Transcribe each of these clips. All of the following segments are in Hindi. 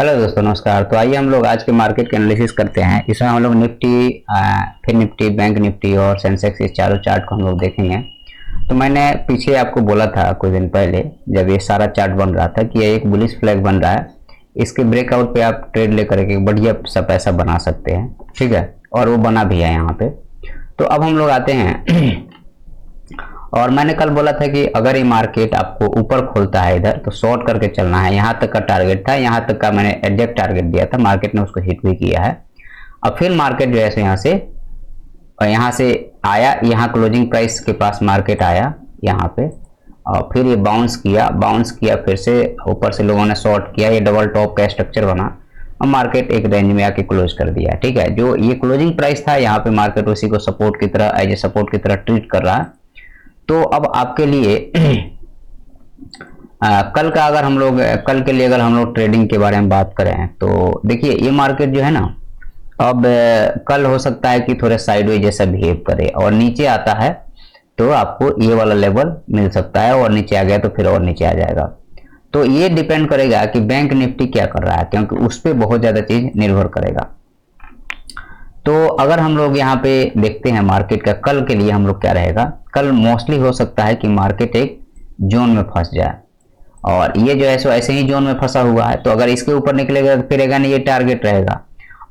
हेलो दोस्तों, नमस्कार। तो आइए हम लोग आज के मार्केट के एनालिसिस करते हैं। इसमें हम लोग निफ्टी, फिर निफ्टी, बैंक निफ्टी और सेंसेक्स, इस चारों चार्ट को हम लोग देखेंगे। तो मैंने पीछे आपको बोला था कुछ दिन पहले, जब ये सारा चार्ट बन रहा था, कि ये एक बुलिश फ्लैग बन रहा है। इसके ब्रेकआउट पे आप ट्रेड लेकर के बढ़िया सा पैसा बना सकते हैं, ठीक है। और वो बना भी है यहाँ पे। तो अब हम लोग आते हैं और मैंने कल बोला था कि अगर ये मार्केट आपको ऊपर खोलता है इधर, तो शॉर्ट करके चलना है। यहाँ तक का टारगेट था, यहाँ तक का मैंने एग्जैक्ट टारगेट दिया था, मार्केट ने उसको हिट भी किया है। अब फिर मार्केट जो है यहाँ से आया, यहाँ क्लोजिंग प्राइस के पास मार्केट आया यहाँ पे, और फिर ये बाउंस किया, फिर से ऊपर से लोगों ने शॉर्ट किया, ये डबल टॉप का स्ट्रक्चर बना और मार्केट एक रेंज में आके क्लोज कर दिया, ठीक है। जो ये क्लोजिंग प्राइस था, यहाँ पे मार्केट उसी को सपोर्ट की तरह, एज ए सपोर्ट की तरह ट्रीट कर रहा है। तो अब आपके लिए कल के लिए अगर हम लोग ट्रेडिंग के बारे में बात करें, तो देखिए ये मार्केट जो है ना, अब कल हो सकता है कि थोड़े साइडवेज जैसा बिहेव करे और नीचे आता है, तो आपको ये वाला लेवल मिल सकता है, और नीचे आ गया तो फिर और नीचे आ जाएगा। तो ये डिपेंड करेगा कि बैंक निफ्टी क्या कर रहा है, क्योंकि उस पर बहुत ज़्यादा चीज़ निर्भर करेगा। तो अगर हम लोग यहाँ पे देखते हैं मार्केट का कल के लिए हम लोग क्या रहेगा, कल मोस्टली हो सकता है कि मार्केट एक जोन में फंस जाए, और ये जो है सो ऐसे ही जोन में फंसा हुआ है। तो अगर इसके ऊपर निकलेगा तो फिर ये टारगेट रहेगा,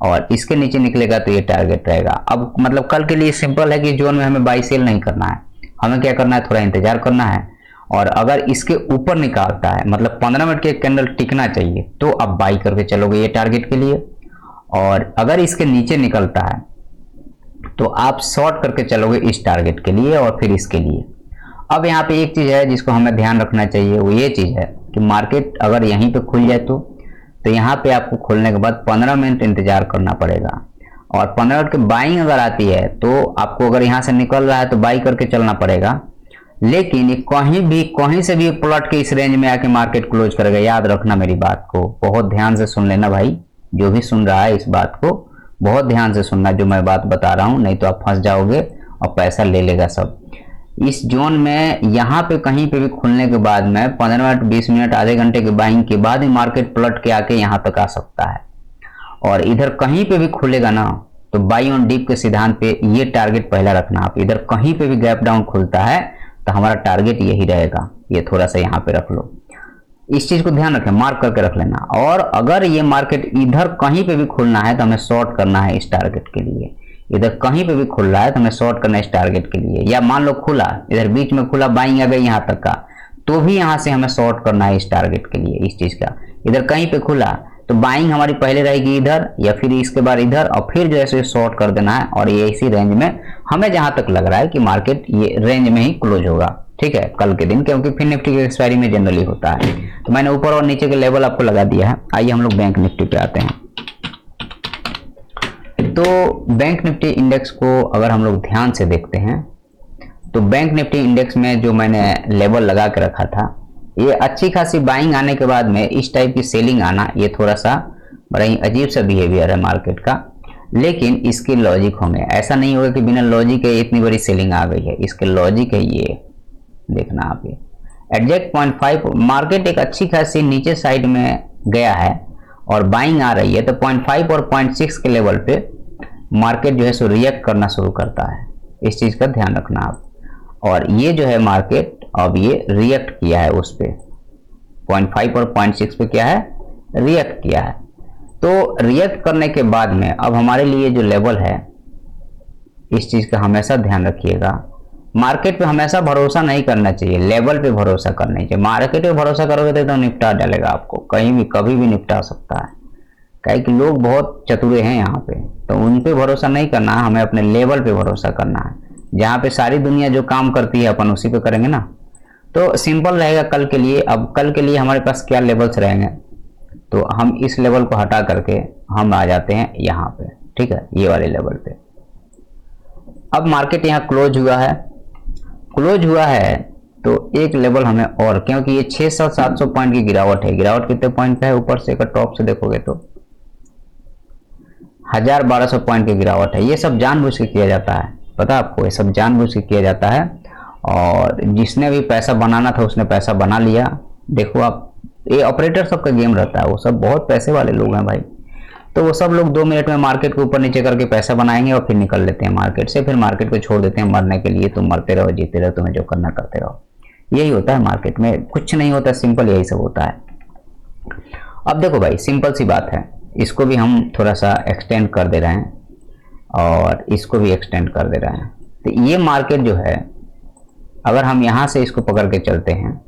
और इसके नीचे निकलेगा तो ये टारगेट रहेगा। अब मतलब कल के लिए सिंपल है कि जोन में हमें बाई सेल नहीं करना है, हमें क्या करना है, थोड़ा इंतजार करना है। और अगर इसके ऊपर निकालता है, मतलब 15 मिनट के कैंडल टिकना चाहिए, तो आप बाई करके चलोगे ये टारगेट के लिए। और अगर इसके नीचे निकलता है तो आप शॉर्ट करके चलोगे इस टारगेट के लिए और फिर इसके लिए। अब यहाँ पे एक चीज़ है जिसको हमें ध्यान रखना चाहिए, वो ये चीज़ है कि मार्केट अगर यहीं पे खुल जाए तो यहाँ पे आपको खुलने के बाद 15 मिनट इंतजार करना पड़ेगा। और 15 मिनट की बाइंग अगर आती है तो आपको, अगर यहाँ से निकल रहा है तो बाई करके चलना पड़ेगा। लेकिन कहीं से भी पलट के इस रेंज में आके मार्केट क्लोज करेगा। याद रखना मेरी बात को, बहुत ध्यान से सुन लेना भाई, जो भी सुन रहा है इस बात को बहुत ध्यान से सुनना जो मैं बात बता रहा हूँ, नहीं तो आप फंस जाओगे और पैसा ले लेगा सब। इस जोन में यहाँ पे कहीं पे भी खुलने के बाद में 15 मिनट, 20 मिनट, आधे घंटे के बाइंग के बाद ही मार्केट पलट के आके यहाँ तक आ सकता है। और इधर कहीं पे भी खुलेगा ना, तो बाई ऑन डिप के सिद्धांत पे ये टारगेट पहला रखना आप। इधर कहीं पे भी गैप डाउन खुलता है तो हमारा टारगेट यही रहेगा, ये थोड़ा सा यहाँ पे रख लो, इस चीज को ध्यान रखें, मार्क करके रख लेना। और अगर ये मार्केट इधर कहीं पे भी खुलना है तो हमें शॉर्ट करना है इस टारगेट के लिए। इधर कहीं पे भी खुल रहा है तो हमें शॉर्ट करना है इस टारगेट के लिए। या मान लो खुला, इधर बीच में खुला, बाइंग आ गई यहाँ तक का, तो भी यहाँ से हमें शॉर्ट करना है इस टारगेट के लिए, इस चीज का। इधर कहीं पे खुला तो बाइंग हमारी पहले रहेगी इधर, या फिर इसके बाद इधर, और फिर जो है शॉर्ट कर देना है। और ये इसी रेंज में हमें जहां तक लग रहा है कि मार्केट ये रेंज में ही क्लोज होगा, ठीक है, कल के दिन, क्योंकि फिर निफ्टी की एक्सपायरी में जनरली होता है। तो मैंने ऊपर और नीचे के लेवल आपको लगा दिया है। आइए हम लोग बैंक निफ्टी पे आते हैं। तो बैंक निफ्टी इंडेक्स को अगर हम लोग ध्यान से देखते हैं, तो बैंक निफ्टी इंडेक्स में जो मैंने लेवल लगा के रखा था, ये अच्छी खासी बाइंग आने के बाद में इस टाइप की सेलिंग आना, ये थोड़ा सा बड़ा ही अजीब सा बिहेवियर है मार्केट का। लेकिन इसके लॉजिक होंगे, ऐसा नहीं होगा कि बिना लॉजिक के इतनी बड़ी सेलिंग आ गई है। इसके लॉजिक है, ये देखना आप, ये एग्जैक्ट 0.5 मार्केट एक अच्छी खासी नीचे साइड में गया है और बाइंग आ रही है, तो 0.5 और 0.6 के लेवल पे मार्केट जो है सो रिएक्ट करना शुरू करता है। इस चीज का ध्यान रखना आप। और ये जो है मार्केट अब ये रिएक्ट किया है उस पे, 0.5 और 0.6 पे क्या है, रिएक्ट किया है। तो रिएक्ट करने के बाद में अब हमारे लिए जो लेवल है, इस चीज का हमेशा ध्यान रखिएगा। मार्केट पे हमेशा भरोसा नहीं करना चाहिए, लेवल पे भरोसा करना चाहिए। मार्केट पे भरोसा करोगे तो निपटा डालेगा आपको, कहीं भी कभी भी निपटा सकता है। कहीं कि लोग बहुत चतुरे हैं यहाँ पे, तो उन पे भरोसा नहीं करना है, हमें अपने लेवल पे भरोसा करना है। जहाँ पे सारी दुनिया जो काम करती है अपन उसी पे करेंगे ना। तो सिंपल रहेगा कल के लिए। अब कल के लिए हमारे पास क्या लेवल्स रहेंगे, तो हम इस लेवल को हटा करके हम आ जाते हैं यहाँ पे, ठीक है, ये वाले लेवल पे। अब मार्केट यहाँ क्लोज हुआ है तो एक लेवल हमें और, क्योंकि ये 600-700 पॉइंट की गिरावट है। गिरावट कितने पॉइंट पे है, ऊपर से अगर टॉप से देखोगे तो 1000-1200 पॉइंट की गिरावट है। ये सब जानबूझ के किया जाता है, पता है आपको, ये सब जानबूझ के किया जाता है। और जिसने भी पैसा बनाना था उसने पैसा बना लिया। देखो आप ये ऑपरेटर सबका गेम रहता है, वो सब बहुत पैसे वाले लोग हैं भाई। तो वो सब लोग 2 मिनट में मार्केट को ऊपर नीचे करके पैसा बनाएंगे और फिर निकल लेते हैं मार्केट से, फिर मार्केट को छोड़ देते हैं मरने के लिए। तुम मरते रहो, जीते रहो, तुम्हें जो करना करते रहो। यही होता है मार्केट में, कुछ नहीं होता, सिंपल यही सब होता है। अब देखो भाई, सिंपल सी बात है, इसको भी हम थोड़ा सा एक्सटेंड कर दे रहे हैं और इसको भी एक्सटेंड कर दे रहे हैं। तो ये मार्केट जो है, अगर हम यहां से इसको पकड़ के चलते हैं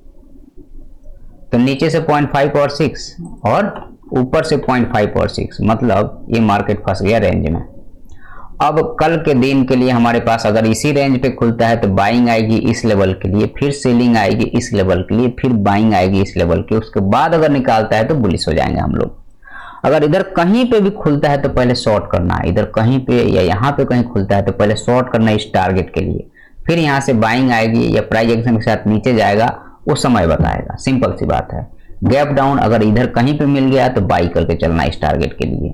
तो नीचे से 0.5 और 6 और ऊपर से 0.5 और 6, मतलब ये मार्केट फंस गया रेंज में। अब कल के दिन के लिए हमारे पास अगर इसी रेंज पे खुलता है तो बाइंग आएगी इस लेवल के लिए, फिर सेलिंग आएगी इस लेवल के लिए, फिर बाइंग आएगी इस लेवल के, उसके बाद अगर निकालता है तो बुलिश हो जाएंगे हम लोग। अगर इधर कहीं पे भी खुलता है तो पहले शॉर्ट करना है, इधर कहीं पे या यहाँ पे कहीं खुलता है तो पहले शॉर्ट करना है इस टारगेट के लिए, फिर यहाँ से बाइंग आएगी या प्राइस एक्शन के साथ नीचे जाएगा, वो समय बताएगा। सिंपल सी बात है। गैप डाउन अगर इधर कहीं पे मिल गया तो बाई करके चलना इस टारगेट के लिए,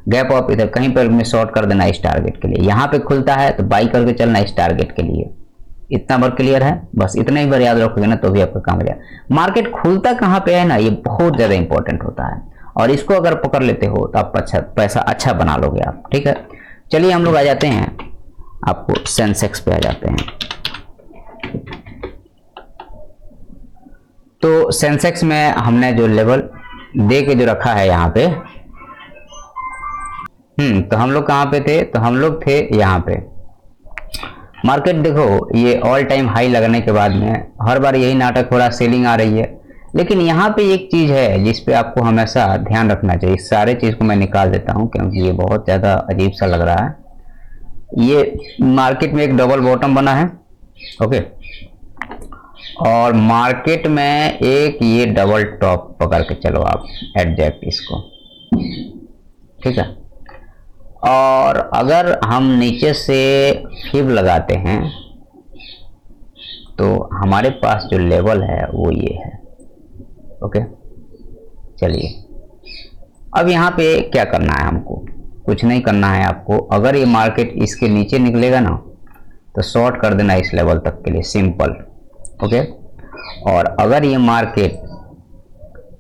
गैप अप इधर कहीं पर में शॉर्ट कर देना इस टारगेट के लिए, यहाँ पे खुलता है तो बाई करके चलना इस टारगेट के लिए। इतना बार क्लियर है? बस इतना ही बार याद रखोगे ना तो भी आपका काम हो जाएगा। मार्केट खुलता कहाँ पे है ना, ये बहुत ज्यादा इंपॉर्टेंट होता है, और इसको अगर पकड़ लेते हो तो आप पैसा अच्छा बना लोगे आप। ठीक है, चलिए हम लोग आ जाते हैं, आपको सेंसेक्स पे आ जाते हैं। तो सेंसेक्स में हमने जो लेवल दे के जो रखा है यहाँ पे, तो हम लोग कहाँ पे थे? तो हम लोग थे यहाँ पे। मार्केट देखो, ये ऑल टाइम हाई लगने के बाद में हर बार यही नाटक हो रहा, सेलिंग आ रही है। लेकिन यहाँ पे एक चीज है जिस पे आपको हमेशा ध्यान रखना चाहिए। इस सारे चीज को मैं निकाल देता हूँ क्योंकि ये बहुत ज्यादा अजीब सा लग रहा है। ये मार्केट में एक डबल बॉटम बना है, ओके, और मार्केट में एक ये डबल टॉप पकड़ के चलो आप, एडजेक्ट इसको, ठीक है। और अगर हम नीचे से फिब लगाते हैं तो हमारे पास जो लेवल है वो ये है, ओके। चलिए अब यहाँ पे क्या करना है हमको? कुछ नहीं करना है आपको। अगर ये मार्केट इसके नीचे निकलेगा ना तो शॉर्ट कर देना इस लेवल तक के लिए, सिंपल, ओके। और अगर ये मार्केट,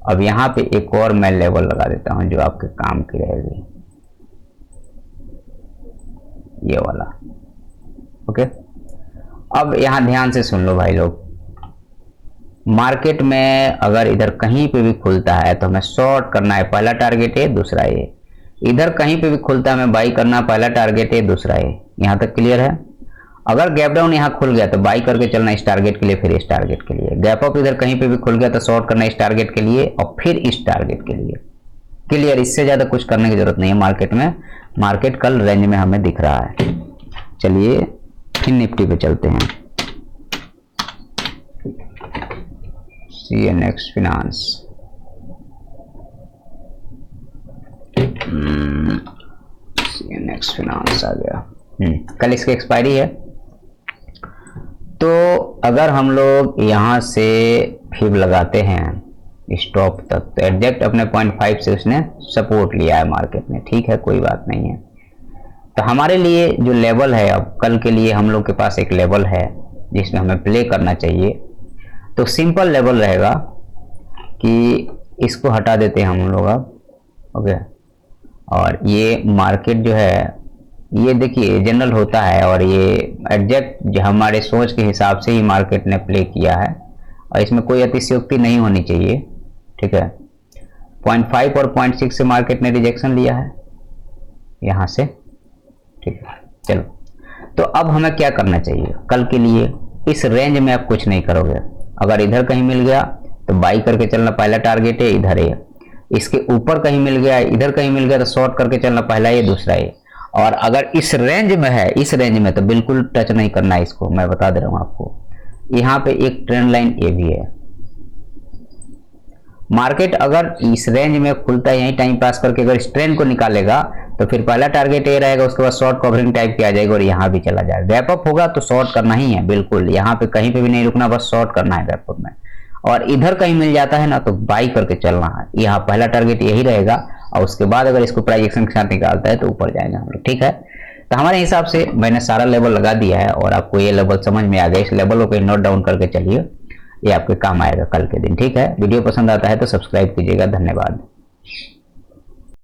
अब यहाँ पे एक और मैं लेवल लगा देता हूँ जो आपके काम की रहेगी, ये वाला, ओके। अब यहाँ ध्यान से सुन लो भाई लोग, मार्केट में अगर इधर कहीं पे भी खुलता है तो हमें शॉर्ट करना है, पहला टारगेट है, दूसरा ये। इधर कहीं पे भी खुलता है हमें बाई करना, पहला टारगेट है, दूसरा ये। यहाँ तक क्लियर है? अगर गैप डाउन यहाँ खुल गया तो बाई करके चलना इस टारगेट के लिए, फिर इस टारगेट के लिए। गैप अप इधर कहीं पे भी खुल गया तो शॉर्ट करना इस टारगेट के लिए और फिर इस टारगेट के लिए। क्लियर? इससे ज्यादा कुछ करने की जरूरत नहीं है मार्केट में। मार्केट कल रेंज में हमें दिख रहा है। चलिए फिर निफ्टी पे चलते हैं। CNX फिनांस, CNX फिनांस आ गया। कल इसकी एक्सपायरी है, तो अगर हम लोग यहाँ से फिब लगाते हैं स्टॉप तक, तो एग्जैक्ट अपने 0.5 से उसने सपोर्ट लिया है मार्केट में, ठीक है, कोई बात नहीं है। तो हमारे लिए जो लेवल है, अब कल के लिए हम लोग के पास एक लेवल है जिसमें हमें प्ले करना चाहिए। तो सिंपल लेवल रहेगा कि इसको हटा देते हैं हम लोग अब, ओके। और ये मार्केट जो है, ये देखिए जनरल होता है और ये एग्जैक्ट हमारे सोच के हिसाब से ही मार्केट ने प्ले किया है और इसमें कोई अतिशयोक्ति नहीं होनी चाहिए, ठीक है। 0.5 और 0.6 से मार्केट ने रिजेक्शन लिया है यहाँ से, ठीक है। चलो, तो अब हमें क्या करना चाहिए कल के लिए? इस रेंज में आप कुछ नहीं करोगे। अगर इधर कहीं मिल गया तो बाई करके चलना, पहला टारगेट है इधर है। इसके ऊपर कहीं मिल गया, इधर कहीं मिल गया तो शॉर्ट करके चलना, पहला ये, दूसरा ये। और अगर इस रेंज में है, इस रेंज में, तो बिल्कुल टच नहीं करना है इसको, मैं बता दे रहा हूं आपको। यहाँ पे एक ट्रेंड लाइन ये भी है। मार्केट अगर इस रेंज में खुलता है, यहीं टाइम पास करके अगर इस ट्रेंड को निकालेगा तो फिर पहला टारगेट ये रहेगा, उसके बाद शॉर्ट कवरिंग टाइप की आ जाएगी और यहाँ भी चला जाएगा। गैप अप होगा तो शॉर्ट करना ही है, बिल्कुल, यहाँ पे कहीं पे भी नहीं रुकना, बस शॉर्ट करना है गैप अप में। और इधर कहीं मिल जाता है ना तो बाई करके चलना है, यहाँ पहला टारगेट यही रहेगा और उसके बाद अगर इसको प्राइस एक्शन के साथ निकालता है तो ऊपर जाएंगे हम लोग, ठीक है। तो हमारे हिसाब से मैंने सारा लेवल लगा दिया है और आपको ये लेवल समझ में आ गया। इस लेवलों को नोट डाउन करके चलिए। ये आपके काम आएगा कल के दिन। ठीक है, वीडियो पसंद आता है तो सब्सक्राइब कीजिएगा। धन्यवाद।